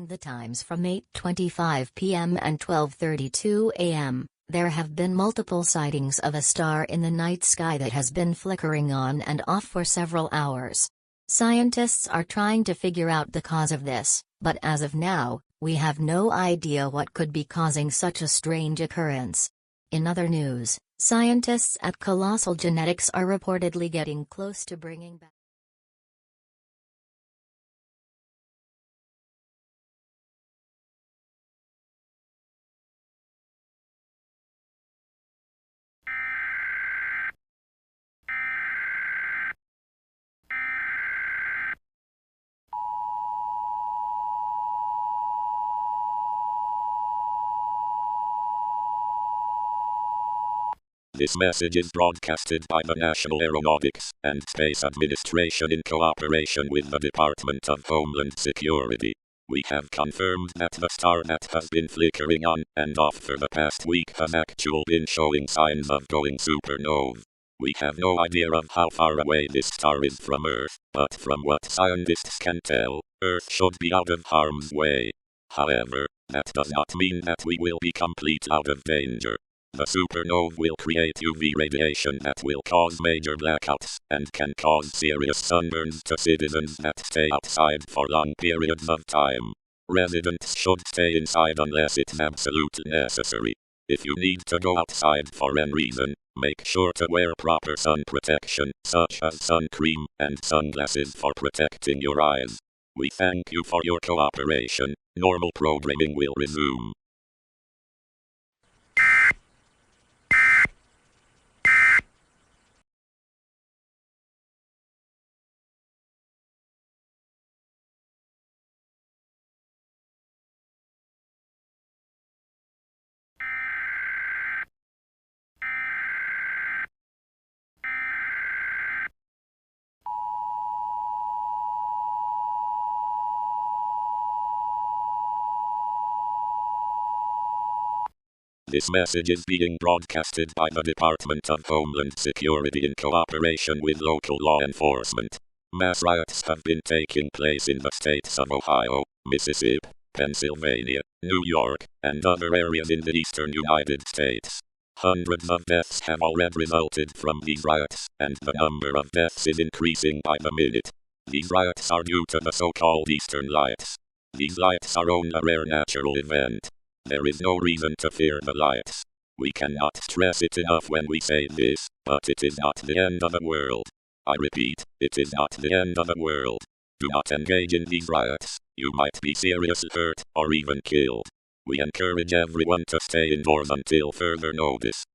During the times from 8:25 p.m. and 12:32 a.m., there have been multiple sightings of a star in the night sky that has been flickering on and off for several hours. Scientists are trying to figure out the cause of this, but as of now, we have no idea what could be causing such a strange occurrence. In other news, scientists at Colossal Genetics are reportedly getting close to bringing back This message is broadcasted by the National Aeronautics and Space Administration in cooperation with the Department of Homeland Security. We have confirmed that the star that has been flickering on and off for the past week has actually been showing signs of going supernova. We have no idea of how far away this star is from Earth, but from what scientists can tell, Earth should be out of harm's way. However, that does not mean that we will be completely out of danger. The supernova will create UV radiation that will cause major blackouts and can cause serious sunburns to citizens that stay outside for long periods of time. Residents should stay inside unless it's absolutely necessary. If you need to go outside for any reason, make sure to wear proper sun protection, such as sun cream and sunglasses for protecting your eyes. We thank you for your cooperation. Normal programming will resume. This message is being broadcasted by the Department of Homeland Security in cooperation with local law enforcement. Mass riots have been taking place in the states of Ohio, Mississippi, Pennsylvania, New York, and other areas in the eastern United States. Hundreds of deaths have already resulted from these riots, and the number of deaths is increasing by the minute. These riots are due to the so-called Eastern Lights. These lights are only a rare natural event. There is no reason to fear the lights. We cannot stress it enough when we say this, but it is not the end of the world. I repeat, it is not the end of the world. Do not engage in these riots. You might be seriously hurt, or even killed. We encourage everyone to stay indoors until further notice.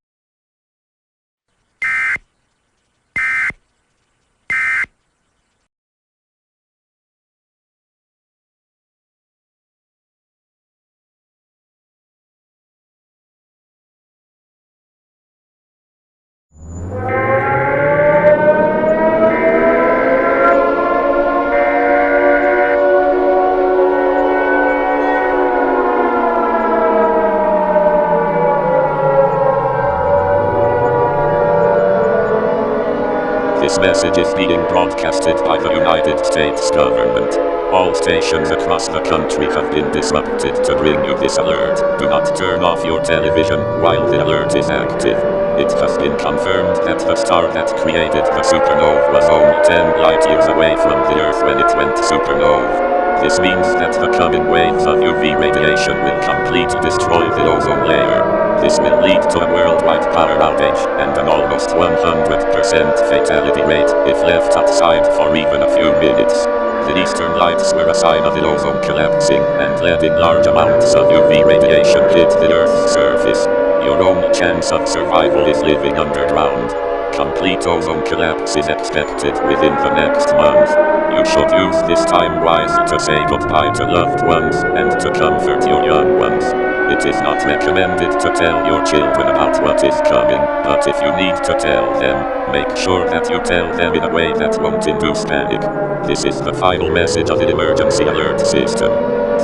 This message is being broadcasted by the United States government. All stations across the country have been disrupted to bring you this alert. Do not turn off your television while the alert is active. It has been confirmed that the star that created the supernova was only 10 light years away from the Earth when it went supernova. This means that the coming waves of UV radiation will completely destroy the ozone layer. This will lead to a worldwide power outage and an almost 100% fatality rate if left outside for even a few minutes. The Eastern Lights were a sign of the ozone collapsing and letting large amounts of UV radiation hit the Earth's surface. Your only chance of survival is living underground. Complete ozone collapse is expected within the next month. You should use this time wisely to say goodbye to loved ones and to comfort your young ones. It is not recommended to tell your children about what is coming, but if you need to tell them, make sure that you tell them in a way that won't induce panic. This is the final message of the emergency alert system.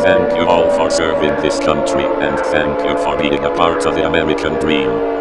Thank you all for serving this country, and thank you for being a part of the American dream.